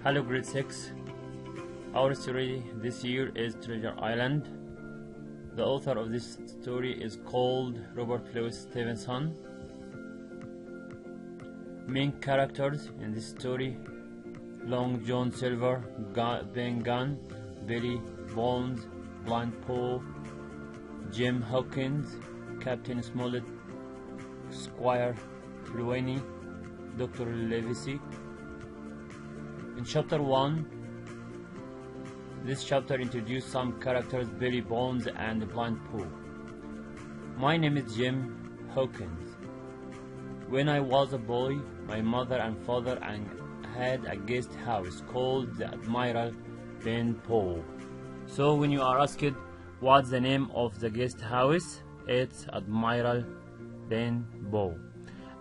Hello grade 6. Our story this year is Treasure Island. The author of this story is called Robert Louis Stevenson. Main characters in this story: Long John Silver, Ben Gunn, Billy Bones, Blind Paul, Jim Hawkins, Captain Smollett, Squire Trelawney, Dr. Livesey. In chapter 1, this chapter introduced some characters: Billy Bones and Blind Paul. My name is Jim Hawkins. When I was a boy, my mother and father had a guest house called the Admiral Benbow. So when you are asked what's the name of the guest house, it's Admiral Benbow.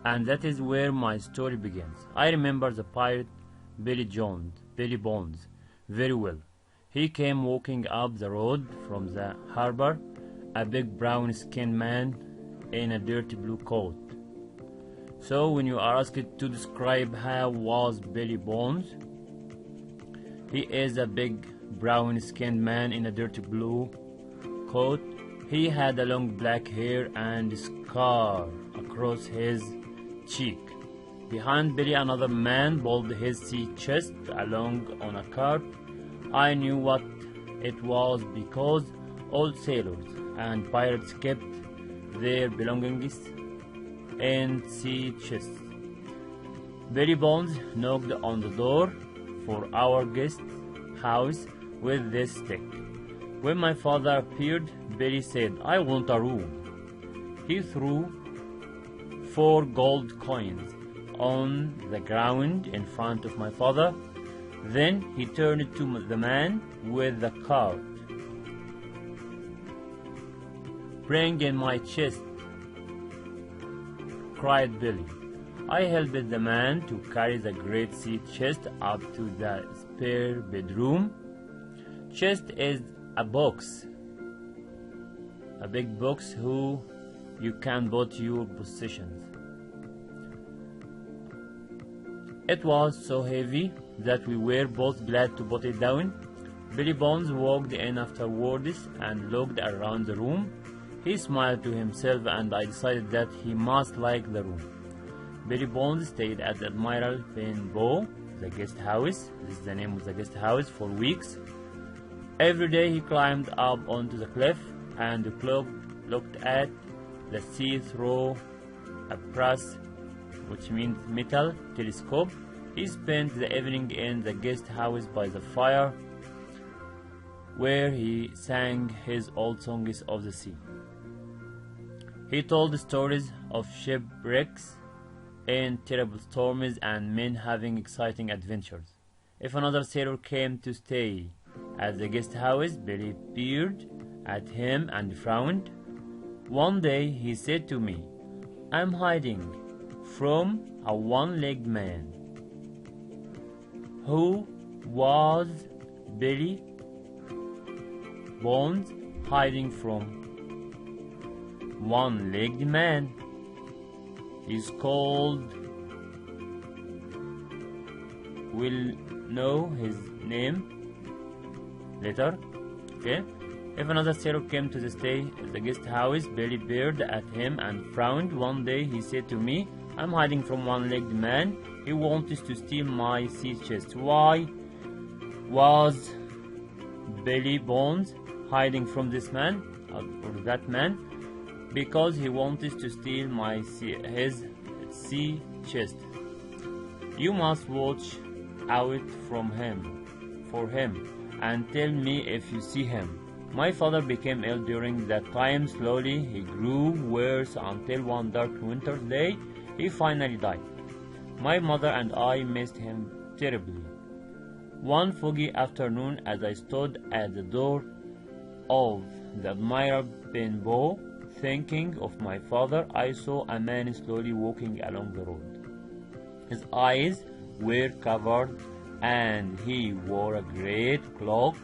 And that is where my story begins. I remember the pirate Billy Bones very well. He came walking up the road from the harbor, a big brown-skinned man in a dirty blue coat. So when you are asked to describe how was Billy Bones, he is a big brown-skinned man in a dirty blue coat. He had a long black hair and a scar across his cheek. Behind Billy, another man pulled his sea chest along on a cart. I knew what it was because all sailors and pirates kept their belongings in sea chests. Billy Bones knocked on the door for our guest house with this stick. When my father appeared, Billy said, "I want a room." He threw 4 gold coins on the ground in front of my father. Then he turned to the man with the cart. "Bring in my chest," cried Billy. I helped the man to carry the great sea chest up to the spare bedroom. Chest is a box, a big box you can put your possessions. It was so heavy that we were both glad to put it down. Billy Bones walked in afterwards and looked around the room. He smiled to himself, and I decided that he must like the room. Billy Bones stayed at Admiral Benbow, the guest house. This is the name of the guest house, for weeks. Every day he climbed up onto the cliff and looked at the sea through a brass, which means metal, telescope. He spent the evening in the guest house by the fire, where he sang his old songs of the sea. He told stories of shipwrecks in terrible storms and men having exciting adventures. If another sailor came to stay at the guest house, Billy peered at him and frowned. One day he said to me, "I'm hiding from a one-legged man." Who was Billy Bones hiding from? One-legged man. He's called. We'll know his name later. Okay? If another sailor came to stay at the guest house, Billy peered at him and frowned. One day he said to me, "I'm hiding from one-legged man. He wants to steal my sea chest." Why was Billy Bones hiding from this man or that man? Because he wanted to steal his sea chest. You must watch out for him, and tell me if you see him. My father became ill during that time. Slowly he grew worse until one dark winter's day he finally died. My mother and I missed him terribly. One foggy afternoon, as I stood at the door of the Admiral Benbow thinking of my father, I saw a man slowly walking along the road. His eyes were covered and he wore a great cloak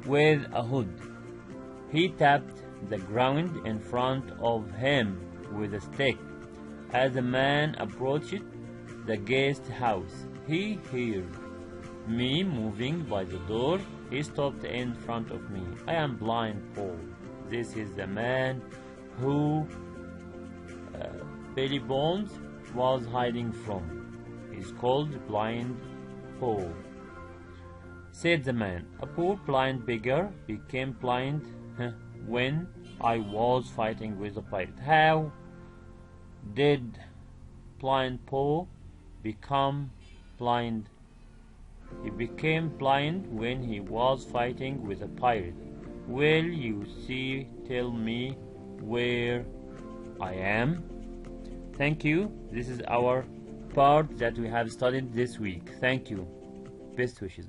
with a hood. He tapped the ground in front of him with a stick. As the man approached the guest house, he heard me moving by the door. He stopped in front of me. I am blind Paul. This is the man who Billy Bones was hiding from. He's called Blind Paul. Said the man, a poor blind beggar became blind when I was fighting with a pirate. How did Blind Paul become blind? He became blind when he was fighting with a pirate. Will you tell me where I am? Thank you. This is our part that we have studied this week. Thank you. Best wishes.